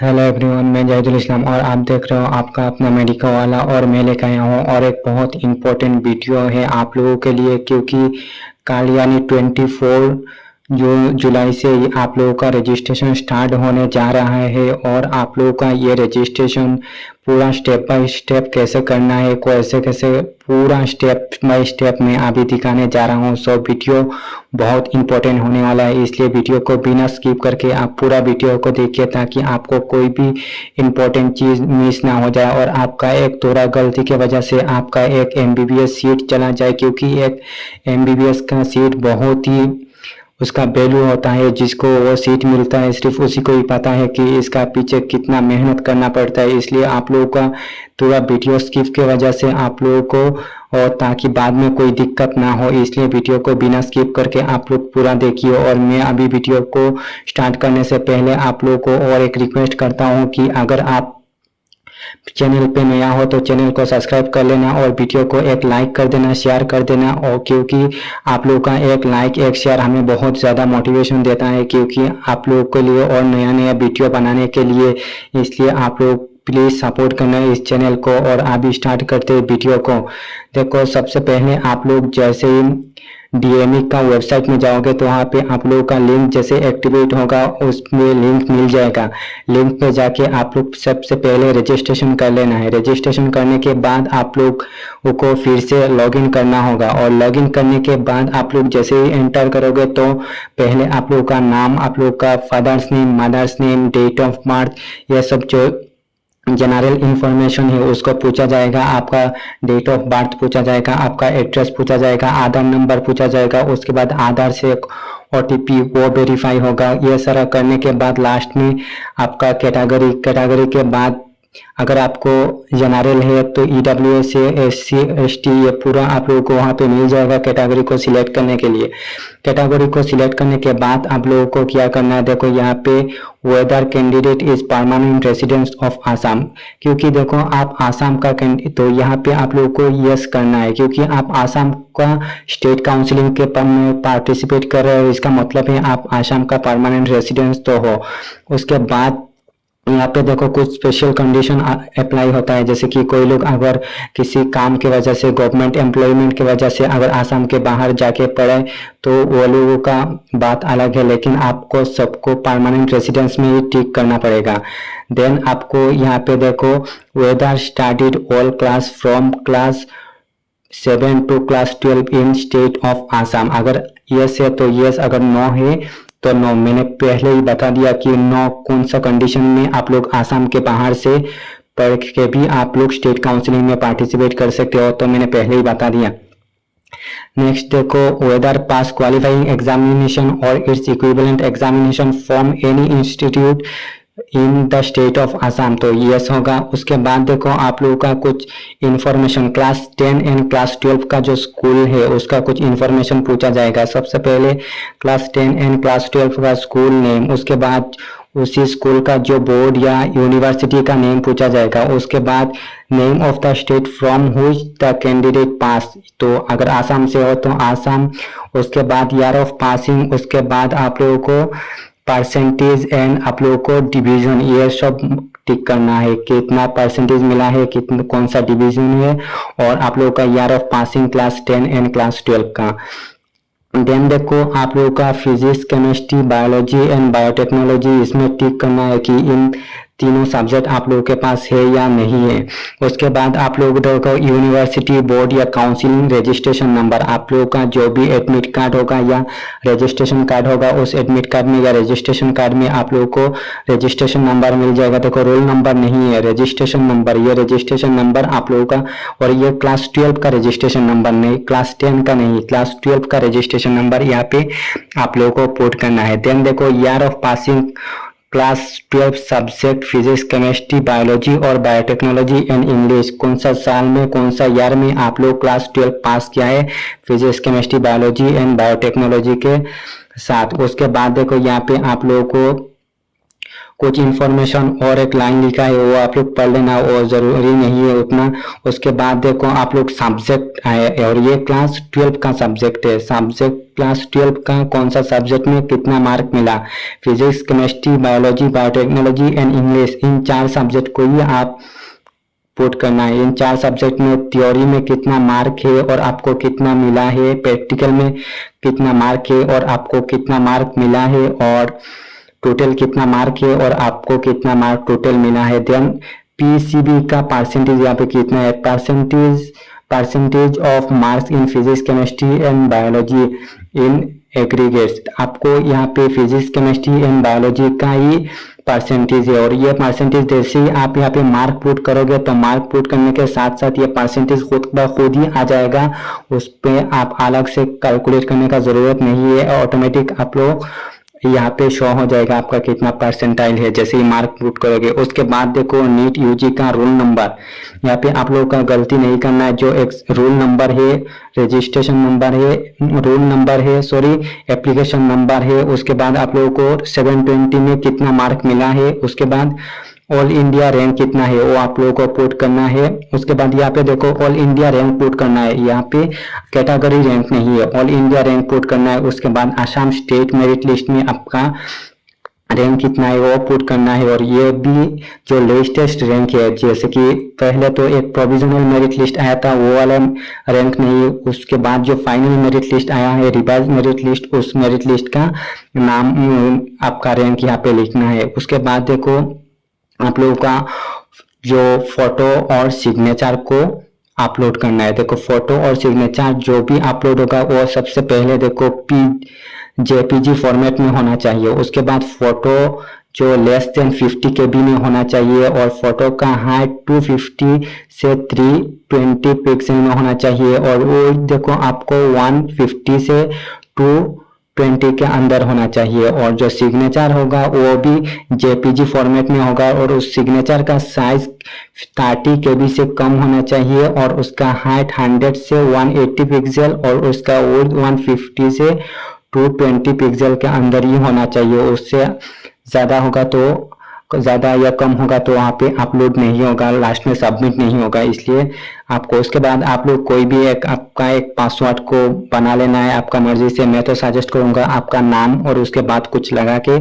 Hello everyone, मैं जाहिदुल इस्लाम और आप देख रहे हो आपका अपना मेडिका वाला। और मैं लेकर आया हूँ और एक बहुत इम्पोर्टेंट वीडियो है आप लोगों के लिए, क्योंकि कल यानी 24 जुलाई से आप लोगों का रजिस्ट्रेशन स्टार्ट होने जा रहा है। और आप लोगों का ये रजिस्ट्रेशन पूरा स्टेप बाय स्टेप कैसे करना है, कैसे कैसे पूरा स्टेप बाय स्टेप मैं अभी दिखाने जा रहा हूँ। सो वीडियो बहुत इंपॉर्टेंट होने वाला है, इसलिए वीडियो को बिना स्किप करके आप पूरा वीडियो को देखिए, ताकि आपको कोई भी इम्पोर्टेंट चीज़ मिस ना हो जाए और आपका एक थोड़ा गलती की वजह से आपका एक एमबीबीएस सीट चला जाए। क्योंकि एक एमबीबीएस का सीट बहुत ही उसका वैल्यू होता है, जिसको वो सीट मिलता है सिर्फ उसी को ही पता है कि इसका पीछे कितना मेहनत करना पड़ता है। इसलिए आप लोगों का पूरा वीडियो स्किप की वजह से आप लोगों को, और ताकि बाद में कोई दिक्कत ना हो, इसलिए वीडियो को बिना स्किप करके आप लोग पूरा देखिए। और मैं अभी वीडियो को स्टार्ट करने से पहले आप लोगों को और एक रिक्वेस्ट करता हूँ कि अगर आप चैनल पे नया हो तो चैनल को सब्सक्राइब कर लेना और वीडियो को एक लाइक कर देना, शेयर कर देना। और क्योंकि आप लोगों का एक लाइक एक शेयर हमें बहुत ज़्यादा मोटिवेशन देता है, क्योंकि आप लोगों के लिए और नया नया वीडियो बनाने के लिए। इसलिए आप लोग प्लीज़ सपोर्ट करना इस चैनल को। और अभी स्टार्ट करते हैं वीडियो को। देखो, सबसे पहले आप लोग जैसे ही डीएमई का वेबसाइट में जाओगे तो वहाँ पे आप लोगों का लिंक जैसे एक्टिवेट होगा, उसमें लिंक मिल जाएगा। लिंक पे जाके आप लोग सबसे पहले रजिस्ट्रेशन कर लेना है। रजिस्ट्रेशन करने के बाद आप लोग को फिर से लॉगिन करना होगा, और लॉगिन करने के बाद आप लोग जैसे ही एंटर करोगे तो पहले आप लोग का नाम, आप लोग का father's name, mother's name, date of birth, ये सब जो जनरल इंफॉर्मेशन है उसको पूछा जाएगा। आपका डेट ऑफ बर्थ पूछा जाएगा, आपका एड्रेस पूछा जाएगा, आधार नंबर पूछा जाएगा। उसके बाद आधार से एक ओटीपी वो वेरीफाई होगा। ये सारा करने के बाद लास्ट में आपका कैटेगरी के बाद अगर आपको जनरल है तो ईडब्ल्यूएस से एससी एसटी ये पूरा आप लोगों को वहाँ पे मिल जाएगा कैटेगरी को सिलेक्ट करने के लिए। कैटेगरी को सिलेक्ट करने के बाद आप लोगों को क्या करना है, देखो यहाँ पे whether candidate is permanent residence of Assam. क्योंकि देखो आप आसाम का तो यहाँ पे आप लोगों को यस करना है, क्योंकि आप आसाम का स्टेट काउंसिलिंग के में पार्टिसिपेट कर रहे हो। इसका मतलब है आप आसाम का परमानेंट रेसिडेंस तो हो। उसके बाद यहाँ पे देखो कुछ स्पेशल कंडीशन अप्लाई होता है, जैसे कि कोई लोग अगर किसी काम की वजह से, गवर्नमेंट एम्प्लॉयमेंट की वजह से अगर आसाम के बाहर जाके पढ़े तो वो लोगों का बात अलग है, लेकिन आपको सबको परमानेंट रेसिडेंस में ही टिक करना पड़ेगा। देन आपको यहाँ पे देखो whether studied all class from class 7 to class 12 in state of Assam. अगर यस है तो यस, अगर नो है तो नो। मैंने पहले ही बता दिया कि नो कौन सा कंडीशन में आप लोग आसाम के बाहर से पढ़ के भी आप लोग स्टेट काउंसिलिंग में पार्टिसिपेट कर सकते हो, तो मैंने पहले ही बता दिया। नेक्स्ट देखो, वेदर पास क्वालिफाइंग एग्जामिनेशन और its equivalent examination from any institute in the state of Assam, तो यस होगा। उसके बाद देखो आप लोगों का कुछ इंफॉर्मेशन, क्लास 10 एंड क्लास 12 का जो स्कूल है उसका कुछ इंफॉर्मेशन पूछा जाएगा। सबसे पहले क्लास 10 एंड क्लास 12 का स्कूल नेम, उसके बाद उसी स्कूल का जो बोर्ड या यूनिवर्सिटी का नेम पूछा जाएगा। उसके बाद name of the state from हुच the candidate pass, तो अगर आसाम से हो तो आसाम। उसके बाद ईयर ऑफ पासिंग, उसके बाद आप लोगों को परसेंटेज एंड आप लोगों को डिवीजन, ये सब टिक करना है, कितना परसेंटेज मिला है, कितना कौन सा डिवीजन है, और आप लोगों का year of passing class 10 and class 12 का। देन देखो आप लोगों का physics, chemistry, biology and biotechnology, इसमें टिक करना है कि इन तीनों सब्जेक्ट आप लोगों के पास है या नहीं है। उसके बाद आप लोगों को यूनिवर्सिटी बोर्ड या काउंसिलिंग रजिस्ट्रेशन नंबर, आप लोगों का जो भी एडमिट कार्ड होगा या रजिस्ट्रेशन कार्ड होगा, उस एडमिट कार्ड में या रजिस्ट्रेशन कार्ड में आप लोगों को रजिस्ट्रेशन नंबर मिल जाएगा। देखो रोल नंबर नहीं है, रजिस्ट्रेशन नंबर, ये रजिस्ट्रेशन नंबर आप लोगों का। और ये क्लास 12 का रजिस्ट्रेशन नंबर नहीं, क्लास 10 का नहीं, क्लास 12 का रजिस्ट्रेशन नंबर यहाँ पे आप लोगों को पुट करना है। देन देखो year of passing class 12 subject physics, chemistry, biology और बायोटेक्नोलॉजी एंड इंग्लिश, कौन सा साल में, कौन सा ईयर में आप लोग क्लास 12 पास किया है physics, chemistry, biology and biotechnology के साथ। उसके बाद देखो यहाँ पे आप लोगों को कुछ इन्फॉर्मेशन और एक लाइन लिखा है वो आप लोग पढ़ लेना, वो जरूरी नहीं है उतना। उसके बाद देखो आप लोग सब्जेक्ट आए, और ये क्लास 12 का सब्जेक्ट है। सब्जेक्ट क्लास 12 का कौन सा सब्जेक्ट में कितना मार्क मिला, physics, chemistry, biology, biotechnology and English, in 4 subject को ही आप पुट करना है। इन 4 सब्जेक्ट में थ्योरी में कितना मार्क है और आपको कितना मिला है, प्रैक्टिकल में कितना मार्क है और आपको कितना मार्क मिला है, और टोटल कितना मार्क है और आपको कितना मार्क टोटल मिला है। देन पीसीबी का परसेंटेज यहाँ पे कितना है, percentage of marks in physics, chemistry and biology in aggregates. आपको यहाँ पे फिजिक्स, केमिस्ट्री एंड बायोलॉजी का ही परसेंटेज है, और ये परसेंटेज जैसे ही आप यहाँ पे मार्क पुट करोगे तो मार्क पुट करने के साथ साथ ये परसेंटेज खुद ब खुद ही आ जाएगा। उस पे आप अलग से कैलकुलेट करने का जरूरत नहीं है, ऑटोमेटिक आप लोग यहाँ पे शो हो जाएगा आपका कितना परसेंटाइल है जैसे ही मार्क पुट करोगे। उसके बाद देखो नीट यूजी का रोल नंबर, यहाँ पे आप लोगों का गलती नहीं करना है। जो एक रोल नंबर है, रजिस्ट्रेशन नंबर है, रोल नंबर है, सॉरी एप्लीकेशन नंबर है। उसके बाद आप लोगों को 720 में कितना मार्क मिला है, उसके बाद ऑल इंडिया रैंक कितना है वो आप लोगों को पुट करना है। उसके बाद यहाँ पे देखो ऑल इंडिया रैंक पुट करना है, यहाँ पे कैटेगरी रैंक नहीं है, ऑल इंडिया रैंक पुट करना है। उसके बाद असम स्टेट मेरिट लिस्ट में आपका रैंक कितना है वो पुट करना है, और ये भी जो लेटेस्ट रैंक है, जैसे कि पहले तो एक प्रोविजनल मेरिट लिस्ट आया था वो वाला रैंक नहीं, उसके बाद जो फाइनल मेरिट लिस्ट आया है रिवाइज मेरिट लिस्ट, उस मेरिट लिस्ट का नाम आपका रैंक यहाँ पे लिखना है। उसके बाद देखो आप लोगों का जो फोटो और सिग्नेचर को अपलोड करना है। देखो फोटो और सिग्नेचर जो भी अपलोड होगा वो सबसे पहले देखो जेपीजी फॉर्मेट में होना चाहिए। उसके बाद फोटो जो लेस देन 50 KB में होना चाहिए, और फोटो का हाइट 250 से 320 पिक्सल में होना चाहिए, और वो देखो आपको 150 से 220 के अंदर होना चाहिए। और जो सिग्नेचर होगा वो भी जेपीजी फॉर्मेट में होगा, और उस सिग्नेचर का साइज 30 KB से कम होना चाहिए, और उसका हाइट 100 से 180 पिक्सल और उसका विड्थ 150 से 220 पिक्सल के अंदर ही होना चाहिए। उससे ज्यादा होगा तो ज्यादा या कम होगा तो वहाँ पे अपलोड नहीं होगा, लास्ट में सबमिट नहीं होगा। इसलिए आपको उसके बाद आप लोग कोई भी एक आपका एक पासवर्ड को बना लेना है आपका मर्जी से। मैं तो सजेस्ट करूंगा आपका नाम और उसके बाद कुछ लगा के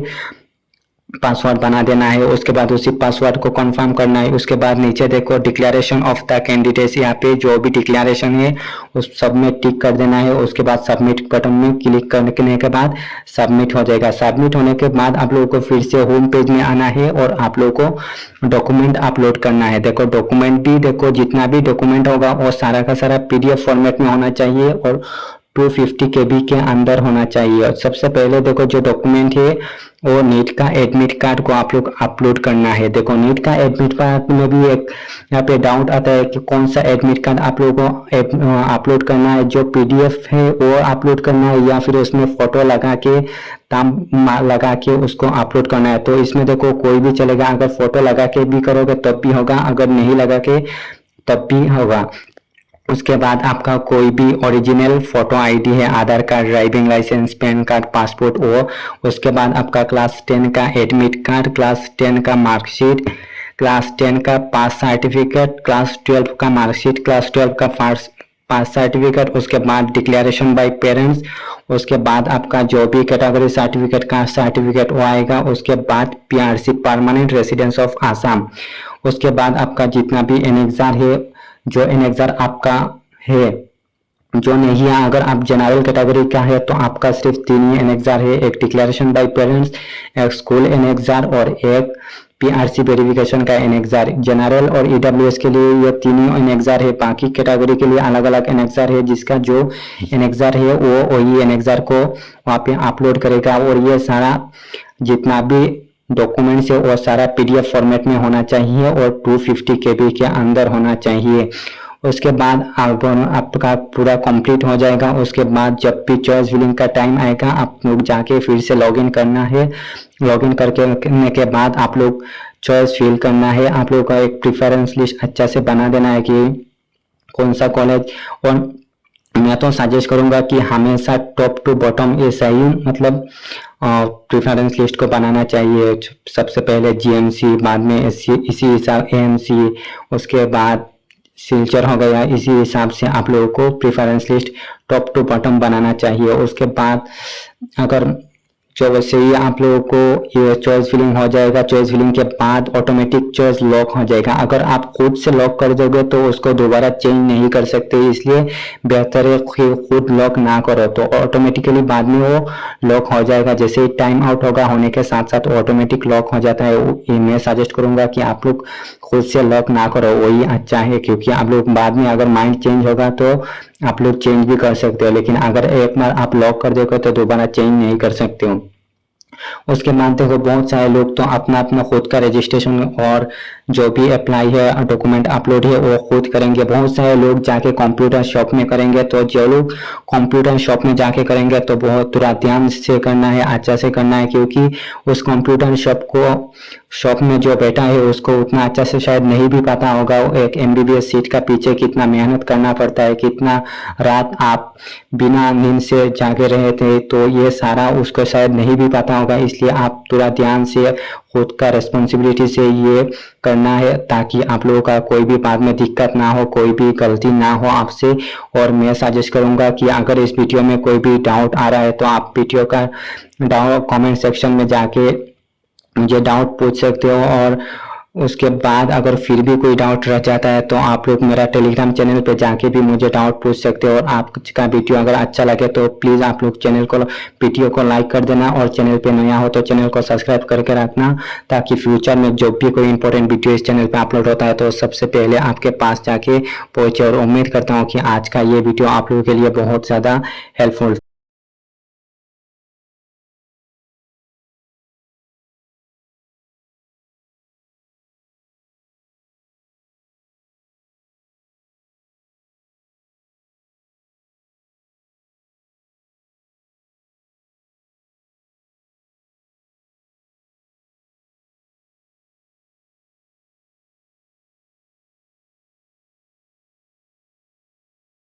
पासवर्ड बना देना है। उसके बाद उसी पासवर्ड को कंफर्म करना है। उसके बाद नीचे देखो डिक्लेरेशन ऑफ द कैंडिडेट्स, यहाँ पे जो भी डिक्लेरेशन है उस सब में टिक कर देना है। उसके बाद सबमिट बटन में क्लिक करने के बाद सबमिट हो जाएगा। सबमिट होने के बाद आप लोगों को फिर से होम पेज में आना है और आप लोगों को डॉक्यूमेंट अपलोड करना है। देखो डॉक्यूमेंट भी देखो जितना भी डॉक्यूमेंट होगा वो सारा का सारा PDF फॉर्मेट में होना चाहिए और 250 KB के अंदर होना चाहिए। और सबसे पहले देखो जो डॉक्यूमेंट है वो नीट का एडमिट कार्ड को आप लोग अपलोड करना है। देखो नीट का एडमिट कार्ड में भी एक यहाँ पे डाउट आता है कि कौन सा एडमिट कार्ड आप लोगों को अपलोड करना है। जो PDF है वो अपलोड करना है या फिर उसमें फोटो लगा के ताम लगा के उसको अपलोड करना है। तो इसमें देखो कोई भी चलेगा, अगर फोटो लगा के भी करोगे तब भी होगा, अगर नहीं लगा के तब भी होगा। उसके बाद आपका कोई भी ओरिजिनल फोटो आईडी है, Aadhaar card, driving licence, PAN card, passport वो। उसके बाद आपका क्लास 10 का एडमिट कार्ड, क्लास 10 का मार्कशीट, क्लास 10 का पास सर्टिफिकेट, क्लास 12 का मार्कशीट, क्लास 12 का पास सर्टिफिकेट। उसके बाद डिक्लेरेशन बाय पेरेंट्स। उसके बाद आपका जो भी कैटेगरी सर्टिफिकेट का सर्टिफिकेट वो आएगा। उसके बाद PRC permanent residence of Assam. उसके बाद आपका जितना भी एनेक्सर है, जो एनेक्सर आपका है, जो नहीं है, अगर आप जनरल कैटेगरी का है तो आपका सिर्फ 3 ही एनेक्सर है, एक डिक्लेरेशन बाय पेरेंट्स, एक स्कूल एनेक्सर और एक PRC वेरिफिकेशन का एनेक्सर। जनरल और EWS के लिए ये 3 ही एनेक्सर है, बाकी कैटेगरी के लिए अलग अलग एनेक्सर है। जिसका जो एनेक्सर है वो वही एनेक्सर को वहाँ पे अपलोड करेगा। और ये सारा जितना भी डॉक्यूमेंट्स है वो सारा PDF फॉर्मेट में होना चाहिए और 250 KB के अंदर होना चाहिए। उसके बाद आपका पूरा कंप्लीट हो जाएगा। उसके बाद जब भी चॉइस फिलिंग का टाइम आएगा आप लोग जाके फिर से लॉगिन करना है। लॉगिन करने के बाद आप लोग चॉइस फिल करना है। आप लोग का एक प्रेफरेंस लिस्ट अच्छा से बना देना है कि कौन सा कॉलेज। और मैं तो सजेस्ट करूंगा कि हमेशा टॉप टू बॉटम ये सही, मतलब प्रेफरेंस लिस्ट को बनाना चाहिए। सबसे पहले जीएमसी, बाद में इसी हिसाब एएमसी, उसके बाद सिल्चर हो गया। इसी हिसाब से आप लोगों को preference list top to bottom बनाना चाहिए। उसके बाद अगर जो वैसे ही आप लोगों को ये चॉइस फिलिंग हो जाएगा, चॉइस फिलिंग के बाद ऑटोमेटिक चॉइस लॉक हो जाएगा। अगर आप खुद से लॉक कर दोगे तो उसको दोबारा चेंज नहीं कर सकते, इसलिए बेहतर है खुद लॉक ना करो, तो ऑटोमेटिकली बाद में वो लॉक हो जाएगा। जैसे ही टाइम आउट होगा होने के साथ साथ ऑटोमेटिक लॉक हो जाता है। मैं सजेस्ट करूंगा कि आप लोग खुद से लॉक ना करो, वही अच्छा है, क्योंकि आप लोग बाद में अगर माइंड चेंज होगा तो आप लोग चेंज भी कर सकते हो, लेकिन अगर एक बार आप लॉक कर दोगे तो दोबारा चेंज नहीं कर सकते हो। उसके बाद देखो बहुत सारे लोग तो अपना अपना खुद का रजिस्ट्रेशन और जो भी अप्लाई है डॉक्यूमेंट अपलोड है वो खुद करेंगे। बहुत सारे लोग जाके कंप्यूटर शॉप में करेंगे, तो जो लोग कंप्यूटर शॉप में जाके करेंगे तो बहुत थोड़ा ध्यान से करना है, अच्छा से करना है, क्योंकि उस कंप्यूटर शॉप में जो बैठा है उसको उतना अच्छा से शायद नहीं भी पता होगा एक एमबीबीएस सीट का पीछे कितना मेहनत करना पड़ता है, कितना रात आप बिना नींद से जागे रहे थे, तो ये सारा उसको शायद नहीं भी पता होगा। इसलिए आप थोड़ा ध्यान से खुद का रिस्पॉन्सिबिलिटी से ये करना है, ताकि आप लोगों का कोई भी बाद में दिक्कत ना हो, कोई भी गलती ना हो आपसे। और मैं सजेस्ट करूंगा कि अगर इस वीडियो में कोई भी डाउट आ रहा है तो आप वीडियो का डाउट कमेंट सेक्शन में जाके मुझे डाउट पूछ सकते हो, और उसके बाद अगर फिर भी कोई डाउट रह जाता है तो आप लोग मेरा टेलीग्राम चैनल पे जाके भी मुझे डाउट पूछ सकते हो। और आपका वीडियो अगर अच्छा लगे तो प्लीज़ आप लोग वीडियो को लाइक कर देना, और चैनल पे नया हो तो चैनल को सब्सक्राइब करके रखना, ताकि फ्यूचर में जब भी कोई इंपॉर्टेंट वीडियो इस चैनल पे अपलोड होता है तो सबसे पहले आपके पास जाके पहुंचे। और उम्मीद करता हूँ कि आज का ये वीडियो आप लोगों के लिए बहुत ज़्यादा हेल्पफुल